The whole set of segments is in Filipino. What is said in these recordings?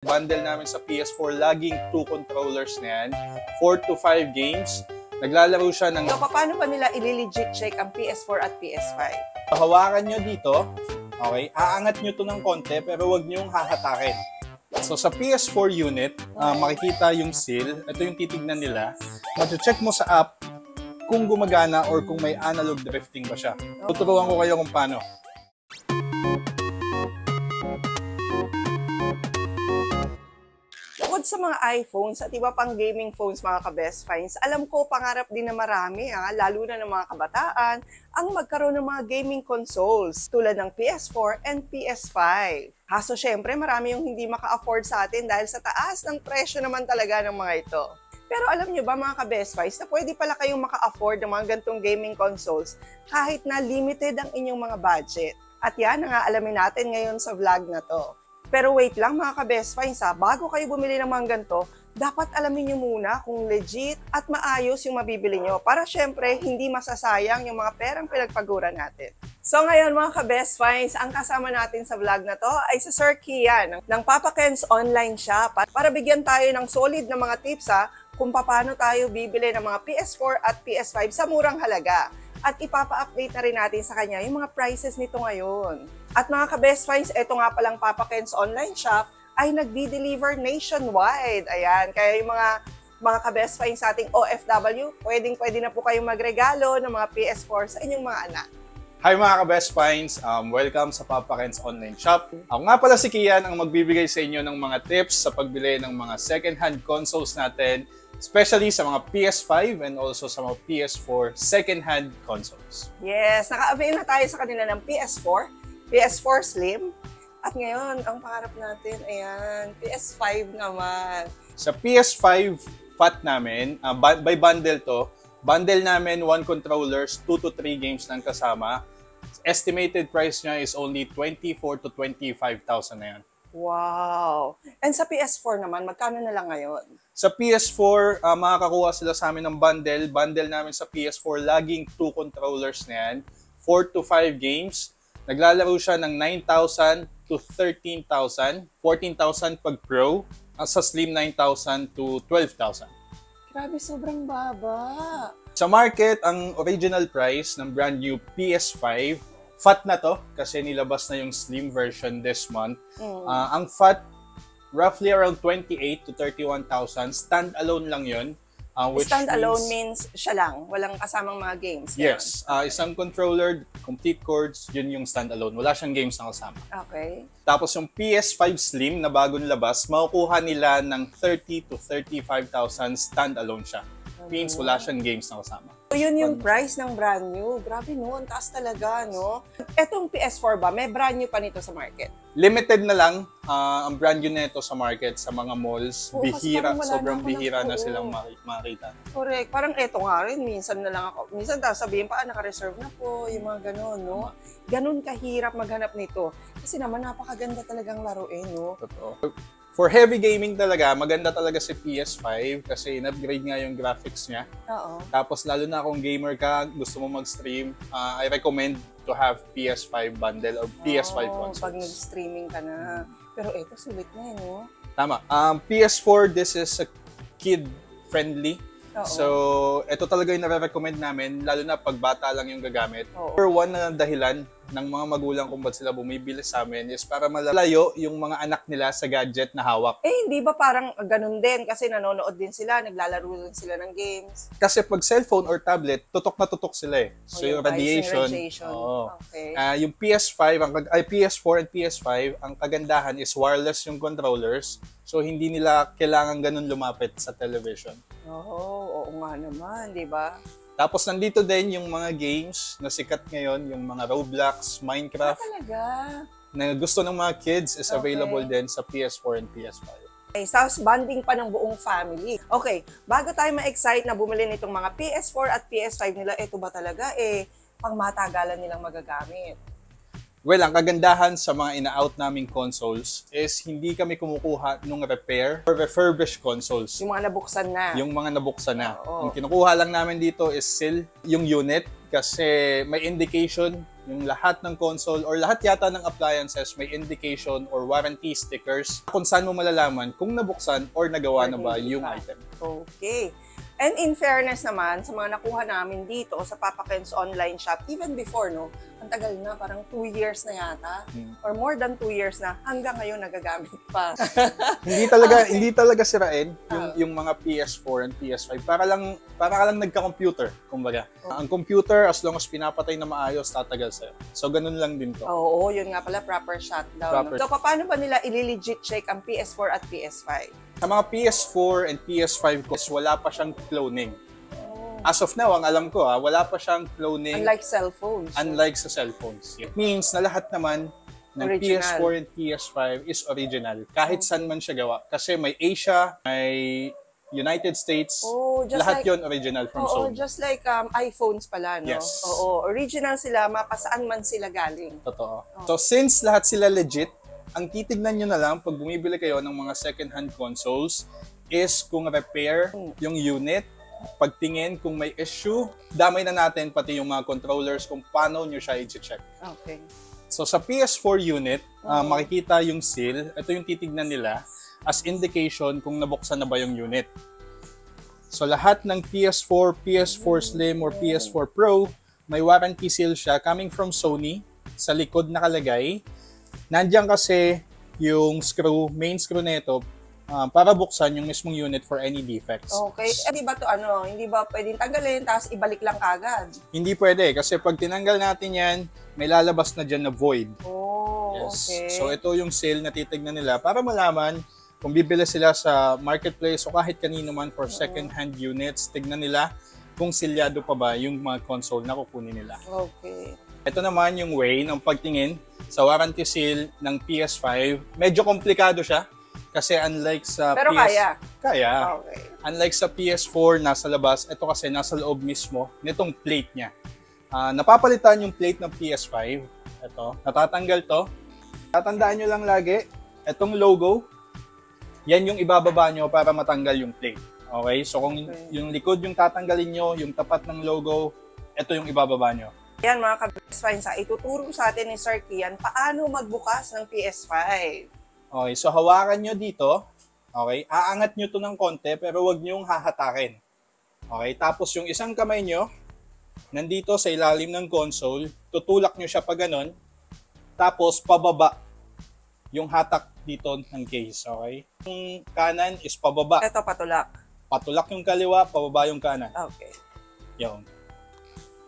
Bundle namin sa PS4, laging 2 controllers na yan, 4 to 5 games. Naglalaro siya ng... So, paano pa nila i-legit check ang PS4 at PS5? Hawakan nyo dito, okay? Aangat nyo to ng konti, pero huwag nyo yung hahatakin. So, sa PS4 unit, makikita yung seal. Ito yung titignan nila. Mag-check mo sa app kung gumagana or kung may analog drifting ba siya. Tuturuan ko kayo kung paano. Bukod sa mga iPhones at iba pang gaming phones, mga ka-best finds, alam ko pangarap din na marami, lalo na ng mga kabataan, ang magkaroon ng mga gaming consoles tulad ng PS4 and PS5. Kaso syempre, marami yung hindi maka-afford sa atin dahil sa taas ng presyo naman talaga ng mga ito. Pero alam nyo ba, mga ka-best finds, na pwede pala kayong maka-afford ng mga gantong gaming consoles kahit na limited ang inyong mga budget. At yan ang aalamin natin ngayon sa vlog na to. Pero wait lang, mga ka-best finds, bago kayo bumili ng mga ganito, dapat alamin nyo muna kung legit at maayos yung mabibili nyo para syempre hindi masasayang yung mga perang pinagpaguran natin. So ngayon, mga ka-best finds, ang kasama natin sa vlog na to ay si Sir Kian ng Papa Ken's Online Shop para bigyan tayo ng solid na mga tips kung paano tayo bibili ng mga PS4 at PS5 sa murang halaga. At ipapa-update na rin natin sa kanya yung mga prices nito ngayon. At mga ka-best finds, ito nga palang Papa Ken's Online Shop ay nagdi-deliver nationwide. Ayan, kaya yung mga ka-best finds sa ating OFW, pwedeng-pwede na po kayong magregalo ng mga PS4 sa inyong mga anak. Hi mga ka-best finds, welcome sa Papa Ken's Online Shop. Ako nga pala si Kian ang magbibigay sa inyo ng mga tips sa pagbili ng mga second-hand consoles natin, especially sa mga PS5 and also sa mga PS4 second-hand consoles. Yes, naka-avail na tayo sa kanila ng PS4, PS4 Slim, at ngayon, ang pangarap natin, ayan, PS5 naman. Sa PS5 FAT namin, by bundle to, bundle namin 1 controllers, 2 to 3 games ng kasama. Estimated price niya is only 24 to 25,000 na yan. Wow! And sa PS4 naman, magkano na lang ngayon? Sa PS4, makakakuha sila sa amin ng bundle. Bundle namin sa PS4, laging 2 controllers na yan. 4 to 5 games. Naglalaro siya ng 9,000 to 13,000. 14,000 pag Pro. Sa Slim, 9,000 to 12,000. Grabe, sobrang baba. Sa market, ang original price ng brand new PS5, FAT na to, kasi nilabas na yung Slim version this month. Ang FAT, roughly around 28 to 31,000. Stand-alone lang yun. Stand-alone means siya lang, walang kasamang mga games. Yes. Isang controller, complete chords, yun yung stand-alone. Wala siyang games na kasama. Okay. Tapos yung PS5 Slim na bagong labas, makukuha nila ng 30 to 35,000 stand-alone siya. Means wala siyang games na kasama. So yun yung price ng brand new. Grabe no, ang taas talaga no. Etong PS4 ba, may brand new pa nito sa market? Limited na lang ang brand new nito sa market, sa mga malls. Oo, Bihira, sobrang bihira na silang makita. Correct. Parang eto nga rin, minsan na lang ako. Minsan sabihin pa, naka-reserve na po, yung mga ganon, no? Ganon kahirap maghanap nito. Kasi naman napakaganda talagang laruin, no? Totoo. For heavy gaming talaga, maganda talaga si PS5 kasi in-upgrade nga yung graphics niya. Oo. Tapos lalo na kung gamer ka, gusto mo mag-stream, I recommend to have PS5 bundle or PS5 consoles. Pag nag-streaming ka na. Pero ito, sulit na no? Tama. PS4, this is a kid-friendly. So, ito talaga yung nare-recommend namin, lalo na pag bata lang yung gagamit. Number one na dahilan ng mga magulang kung ba't sila bumibili sa amin is para malalayo yung mga anak nila sa gadget na hawak. Hindi ba parang ganun din? Kasi nanonood din sila, naglalaro din sila ng games. Kasi pag cellphone or tablet, tutok na tutok sila eh. So yung radiation. Okay. Yung PS4 and PS5, ang kagandahan is wireless yung controllers. So hindi nila kailangan ganun lumapit sa television. Oo nga naman, di ba? Tapos nandito din yung mga games na sikat ngayon, yung mga Roblox, Minecraft. Talaga? Na gusto ng mga kids is available din sa PS4 and PS5. Okay, tapos bonding pa ng buong family. Okay, bago tayo ma-excite na bumili nitong mga PS4 at PS5 nila, ito ba talaga pang matagalan nilang magagamit? Well, ang kagandahan sa mga ina-out naming consoles is hindi kami kumukuha ng repair or refurbished consoles. Yung mga nabuksan na. Yung mga nabuksan na. Ang kinukuha lang namin dito is still yung unit kasi may indication yung lahat ng console or lahat yata ng appliances may indication or warranty stickers kung saan mo malalaman kung nabuksan or nagawa na ba yung item. Okay. And in fairness naman, sa mga nakuha namin dito sa Papa Ken's online shop, even before, no, ang tagal na, parang 2 years na yata, or more than 2 years na, hanggang ngayon nagagamit pa. Hindi talaga sirain yung mga PS4 and PS5. Para ka lang nagka-computer, kumbaga. Ang computer, as long as pinapatay na maayos, tatagal sa'yo. So, ganun lang din to. Oo, yun nga pala, proper shutdown. So, paano ba nila i-legit check ang PS4 at PS5? Sa mga PS4 and PS5 ko, wala pa siyang cloning. As of now, ang alam ko, wala pa siyang cloning. Unlike cellphones. Unlike sa cellphones. It means na lahat naman ng Original. PS4 and PS5 is original. Kahit saan man siya gawa. Kasi may Asia, may United States, lahat yon original from Sony. Just like iPhones pala, no? Yes. Oo, original sila, mapasaan man sila galing. Totoo. So since lahat sila legit, ang titignan nyo na lang pag bumibili kayo ng mga second-hand consoles is kung repair yung unit, pagtingin kung may issue, damay na natin pati yung mga controllers kung paano nyo siya i-check. Okay. So sa PS4 unit, makikita yung seal, ito yung titignan nila as indication kung nabuksan na ba yung unit. So lahat ng PS4, PS4 Slim or PS4 Pro, may warranty seal siya coming from Sony, sa likod nakalagay. Nandiyan kasi yung main screw nito para buksan yung mismong unit for any defects. Okay. Di ba hindi ba pwedeng tanggalin tapos ibalik lang agad? Hindi pwede kasi pag tinanggal natin yan, may lalabas na dyan na void. Yes. Okay. So ito yung sale na titignan nila para malaman kung bibili sila sa marketplace o kahit kanino man for second-hand units, tignan nila kung silyado pa ba yung mga console na kukunin nila. Okay. Ito naman yung way ng pagtingin sa warranty seal ng PS5. Medyo komplikado siya kasi unlike sa Pero kaya? Kaya. Okay. Unlike sa PS4 nasa labas, ito kasi nasa loob mismo nitong plate niya. Napapalitan yung plate ng PS5. Ito, natatanggal to. Tatandaan nyo lang lagi, itong logo, yan yung ibababa nyo para matanggal yung plate. Okay? So kung yung likod yung tatanggalin nyo, yung tapat ng logo, ito yung ibababa nyo. Yan mga ka-best finds, ituturo sa atin ni Sir Kian paano magbukas ng PS5. Okay, so hawakan nyo dito. Okay, aangat nyo to ng konti pero wag nyo hahatakin. Okay, tapos yung isang kamay nyo, nandito sa ilalim ng console, tutulak nyo siya pa ganon. Tapos pababa yung hatak dito ng case. Okay, yung kanan is pababa. Ito patulak. Patulak yung kaliwa, pababa yung kanan. Okay. Yun.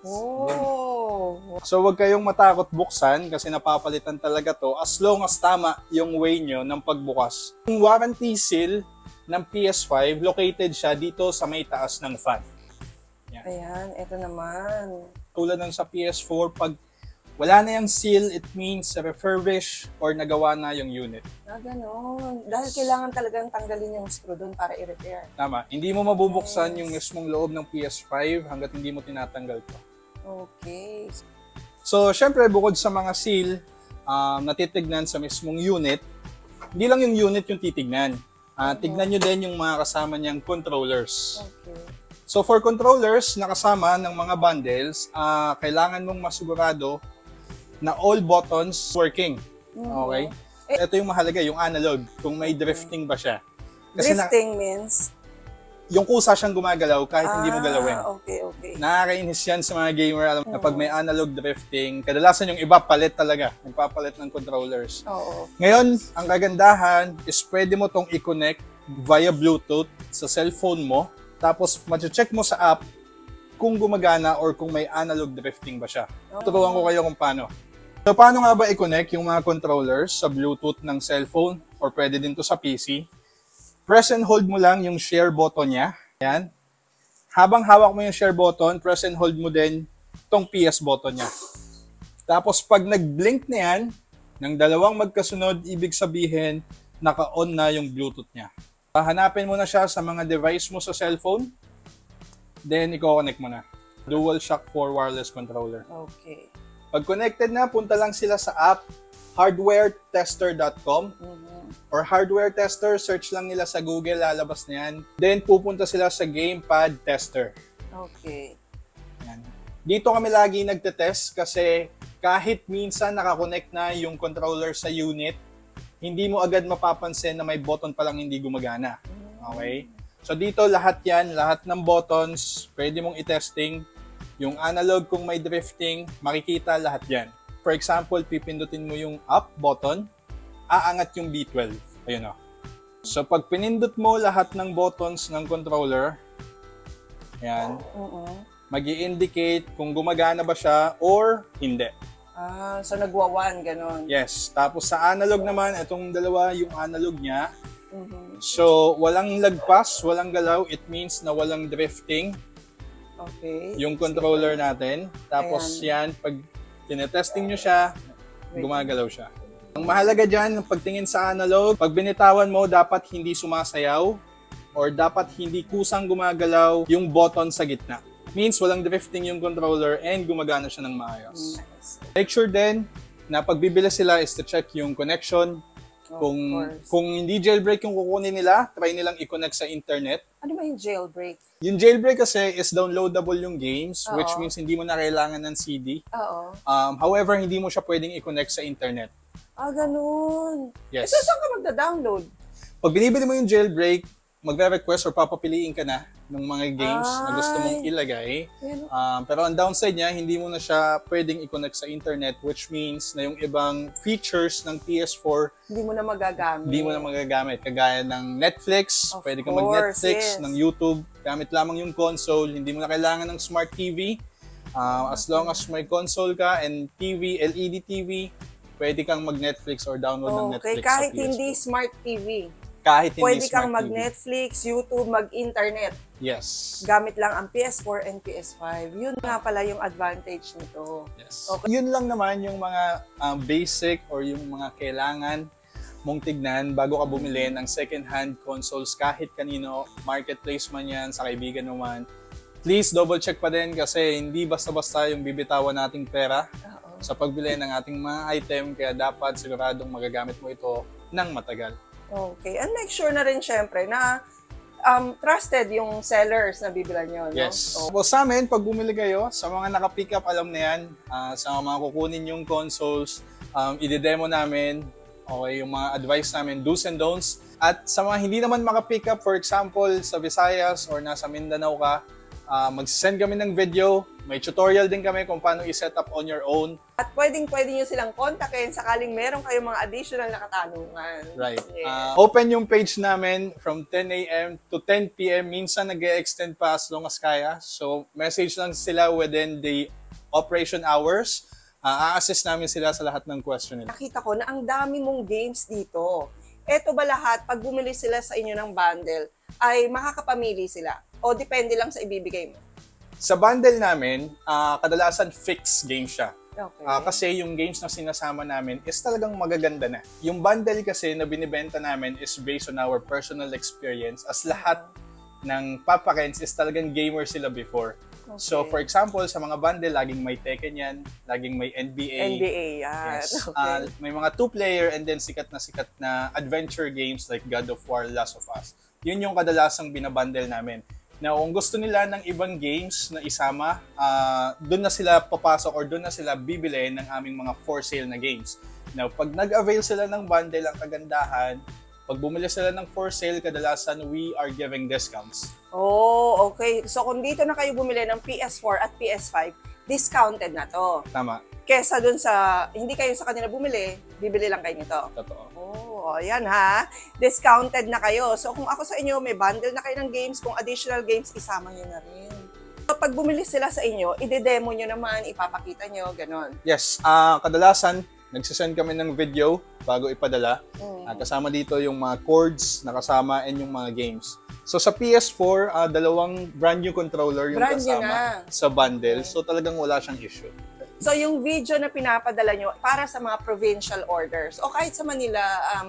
Oh. So wag kayong matakot buksan kasi napapalitan talaga to as long as tama yung way nyo ng pagbukas. Yung warranty seal ng PS5, located siya dito sa may taas ng fan. Yan. Ayan, ito naman. Tulad ng sa PS4, pag wala na yung seal, it means refurbish or nagawa na yung unit. Ganon. Dahil kailangan talagang tanggalin yung screw doon para i-repair. Tama. Hindi mo mabubuksan yung mismong loob ng PS5 hanggat hindi mo tinatanggal to. Okay. So, syempre, bukod sa mga seal na titignan sa mismong unit, hindi lang yung unit yung titignan. Tignan nyo din yung mga kasama niyang controllers. Okay. So, for controllers na kasama ng mga bundles, kailangan mong masigurado na all buttons working. Okay? Ito yung mahalaga, yung analog, kung may drifting ba siya. Kasi drifting means? Yung kusa siyang gumagalaw kahit hindi mo galawin. Okay. Nakakainis yan sa mga gamer. Alam na pag may analog drifting, kadalasan yung iba palit talaga. Nagpapalit ng controllers. Oo. Ngayon, ang kagandahan is pwede mo tong i-connect via Bluetooth sa cellphone mo. Tapos, ma-check mo sa app kung gumagana or kung may analog drifting ba siya. Turuan ko kayo kung paano. So, paano nga ba i-connect yung mga controllers sa Bluetooth ng cellphone or pwede din to sa PC? Press and hold mo lang yung share button niya. Ayan. Habang hawak mo yung share button, press and hold mo din tong PS button niya. Tapos pag nag-blink na yan, ng dalawang magkasunod, ibig sabihin, naka-on na yung Bluetooth niya. Hanapin mo na siya sa mga device mo sa cellphone, then i-connect mo na. DualShock 4 wireless controller. Okay. Pag connected na, punta lang sila sa app, hardwaretester.com. Or hardware tester, search lang nila sa Google, lalabas na yan. Then, pupunta sila sa Gamepad Tester. Okay. Yan. Dito kami lagi nagtetest kasi kahit minsan nakakonect na yung controller sa unit, hindi mo agad mapapansin na may button pa lang hindi gumagana. Okay? So dito lahat yan, lahat ng buttons, pwede mong i-testing. Yung analog kung may drifting, makikita lahat yan. For example, pipindutin mo yung up button, aangat yung B12. Ayun o. So pag pinindot mo lahat ng buttons ng controller, ayan, mag-i-indicate kung gumagana ba siya or hindi. So nagwa-1, ganon. Yes. Tapos sa analog naman, itong dalawa yung analog niya. So, walang lagpas, walang galaw. It means na walang drifting. Okay. Yung controller natin. Tapos yan, pag tinetesting nyo siya, gumagalaw siya. Ang mahalaga dyan, pagtingin sa analog, pag binitawan mo, dapat hindi sumasayaw or dapat hindi kusang gumagalaw yung button sa gitna. Means walang drifting yung controller and gumagana siya ng maayos. Nice. Make sure din na pagbibili sila is to check yung connection. Kung hindi jailbreak yung kukunin nila, try nilang i-connect sa internet. Ano ba yung jailbreak? Yung jailbreak kasi is downloadable yung games, which means hindi mo na kailangan ng CD. However, hindi mo siya pwedeng i-connect sa internet. Ganun. Yes. So, saan ka magda-download? Pag binibili mo yung jailbreak, magre-request or papapiliin ka na ng mga games na gusto mong ilagay. Pero ang downside niya, hindi mo na siya pwedeng i-connect sa internet, which means na yung ibang features ng PS4 hindi mo na magagamit. Kagaya ng Netflix, pwede ka mag-Netflix, ng YouTube, gamit lamang yung console, hindi mo na kailangan ng smart TV. As long as may console ka and TV, LED TV, pwede kang mag-Netflix or download ng Netflix kahit sa PS4. hindi smart TV. Kahit hindi Pwede smart kang mag-Netflix, YouTube, mag-internet. Yes. Gamit lang ang PS4 and PS5. Yun nga pala yung advantage nito. Yes. Okay. Yun lang naman yung mga basic or yung mga kailangan mong tignan bago ka bumili ng second-hand consoles kahit kanino, marketplace man yan, sa kaibigan naman. Please double check pa din kasi hindi basta-basta yung bibitawan nating pera sa pagbili ng ating mga item, kaya dapat siguradong magagamit mo ito ng matagal. Okay. And make sure na rin syempre na trusted yung sellers na bibilan nyo. No? Yes. Well, sa amin, pag bumili kayo, sa mga naka-pick up, alam na yan, sa mga kukunin yung consoles, i-demo namin, okay, yung mga advice namin, do's and don'ts. At sa mga hindi naman maka-pick up, for example, sa Visayas or nasa Mindanao ka, mag-send kami ng video. May tutorial din kami kung paano i-set up on your own. At pwede nyo silang kontakin sakaling meron kayong mga additional na katanungan. Right. Yeah. Open yung page namin from 10 a.m. to 10 p.m. Minsan nag-extend pa as long as kaya. So, message lang sila within the operation hours. A-assist namin sila sa lahat ng question nila. Nakita ko na ang dami mong games dito. Eto ba lahat, pag bumili sila sa inyo ng bundle, ay makakapamili sila? O depende lang sa ibibigay mo? Sa bundle namin, kadalasan fixed game siya. Okay. Kasi yung games na sinasama namin is talagang magaganda na. Yung bundle kasi na binibenta namin is based on our personal experience, as lahat ng paparents is talagang gamer sila before. Okay. So for example, sa mga bundle, laging may Tekken yan, laging may NBA. NBA, yan. Yes. Okay. May mga 2-player and then sikat na adventure games like God of War, Last of Us. Yun yung kadalasang binabundle namin. Now, kung gusto nila ng ibang games na isama, doon na sila papasok or doon na sila bibili ng aming mga for sale na games. Now, pag nag-avail sila ng bundle, ang kagandahan, pag bumili sila ng for sale, kadalasan we are giving discounts. Oh, okay. So, kung dito na kayo bumili ng PS4 at PS5, discounted na to. Tama. Kesa dun sa, hindi kayo sa kanila bumili, bibili lang kayo nito. Totoo. Oh, ayan ha. Discounted na kayo. So, kung ako sa inyo, may bundle na kayo ng games, kung additional games, isama nyo na rin. So, pag bumili sila sa inyo, ide-demo nyo naman, ipapakita nyo, ganon. Yes. Kadalasan, nagsisend kami ng video bago ipadala. Kasama dito yung mga chords na kasama and yung mga games. So, sa PS4, dalawang brand new controller yung kasama sa bundle. So, talagang wala siyang issue. So, yung video na pinapadala nyo para sa mga provincial orders o kahit sa Manila,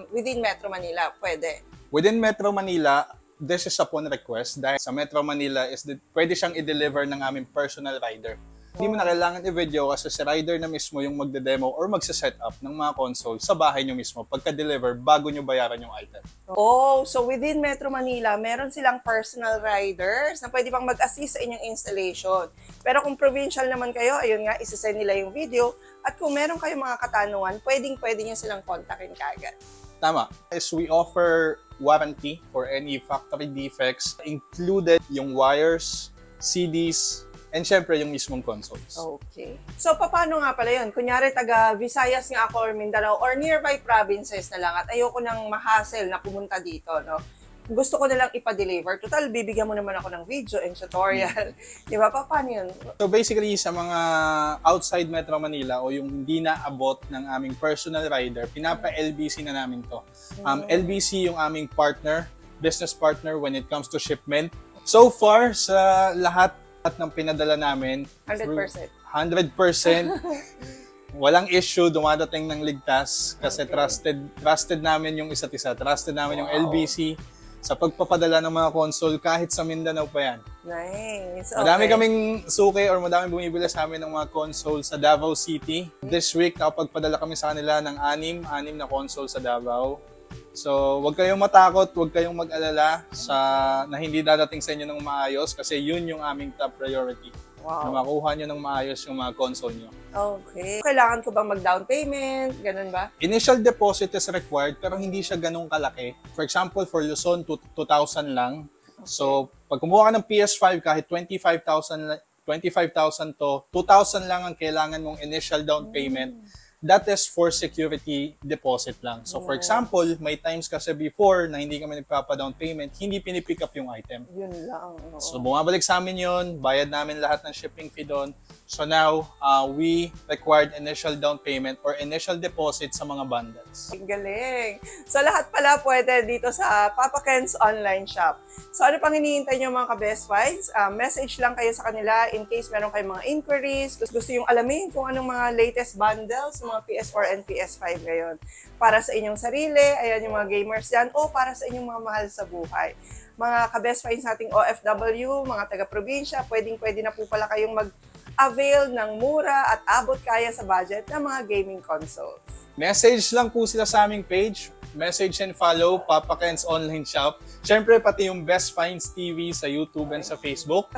within Metro Manila, pwede? Within Metro Manila, this is upon request. Dahil sa Metro Manila, pwede siyang i-deliver ng aming personal rider. Hindi mo na kailangan i-video kasi si rider na mismo yung magde-demo or magse-set up ng mga console sa bahay nyo mismo pagka-deliver bago nyo bayaran yung item. Oh, so within Metro Manila, meron silang personal riders na pwede pang mag-assist sa inyong installation. Pero kung provincial naman kayo, ayun nga, isasend nila yung video. At kung meron kayong mga katanungan, pwede nyo silang kontakin kaagad. Tama. As we offer warranty for any factory defects, included yung wires, CDs, and syempre yung mismong consoles. Okay. So, paano nga pala yun? Kunyari, taga Visayas nga ako or Mindanao or nearby provinces na lang at ayoko nang ma-hassle na pumunta dito, no? Gusto ko na lang ipa-deliver. Total, bibigyan mo naman ako ng video and tutorial. Di ba? Paano yun? So basically, sa mga outside Metro Manila o yung hindi na abot ng aming personal rider, pinapa-LBC na namin to. LBC yung aming partner, business partner when it comes to shipment. So far, sa lahat ng pinadala namin, 100%. 100%. Walang issue, dumadating ng ligtas kasi trusted namin yung isa't isa. Trusted namin yung LBC sa pagpapadala ng mga console kahit sa Mindanao pa yan. Nice. Madami kaming suki or madami bumibili sa amin ng mga console sa Davao City. This week, nakapagpadala kami sa kanila ng anim na console sa Davao. So, huwag kayong matakot, huwag kayong mag-alala na hindi dadating sa inyo ng maayos kasi yun yung aming top priority. Wow. Na makuha nyo ng maayos yung mga console nyo. Okay. Kailangan ko bang mag-down payment? Ganun ba? Initial deposit is required pero hindi siya ganun kalaki. For example, for Luzon, 2,000 lang. Okay. So, pag kumuha ka ng PS5 kahit 25,000 to 2,000 lang ang kailangan mong initial down payment. That is for security deposit lang. So, for example, may times kasi before na hindi kami nagpapa-down payment, hindi pinipick up yung item. Yun lang. Oo. So, bumabalik sa amin yun, bayad namin lahat ng shipping fee doon. So now, we required initial down payment or initial deposit sa mga bundles. Ang galing. So lahat pala pwede dito sa Papa Ken's online shop. So ano pang hinihintay nyo mga ka-best finds? Message lang kayo sa kanila in case meron kayong mga inquiries. Gusto yung alamin kung anong mga latest bundles, mga PS4 and PS5 ngayon. Para sa inyong sarili, ayan yung mga gamers dyan, o para sa inyong mga mahal sa buhay. Mga ka-best finds nating OFW, mga taga-probinsya, pwedeng-pwede na po pala kayong avail ng mura at abot kaya sa budget ng mga gaming consoles. Message lang po sila sa aming page. Message and follow Papa Ken's online shop. Siyempre, pati yung Best Finds TV sa YouTube and sa Facebook.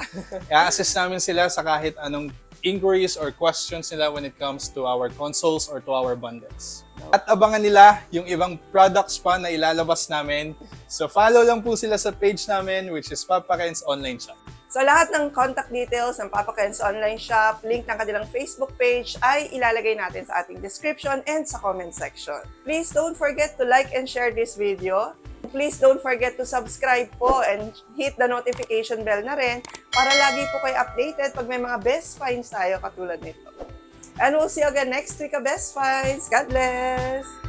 I-assist namin sila sa kahit anong inquiries or questions nila when it comes to our consoles or to our bundles. At abangan nila yung ibang products pa na ilalabas namin. So follow lang po sila sa page namin, which is Papa Ken's online shop. So lahat ng contact details ng Papa Ken's online shop, link ng kanilang Facebook page ay ilalagay natin sa ating description and sa comment section. Please don't forget to like and share this video. Please don't forget to subscribe po and hit the notification bell na rin para lagi po kayo updated pag may mga best finds tayo katulad nito. And we'll see you again next week, Best Finds. God bless!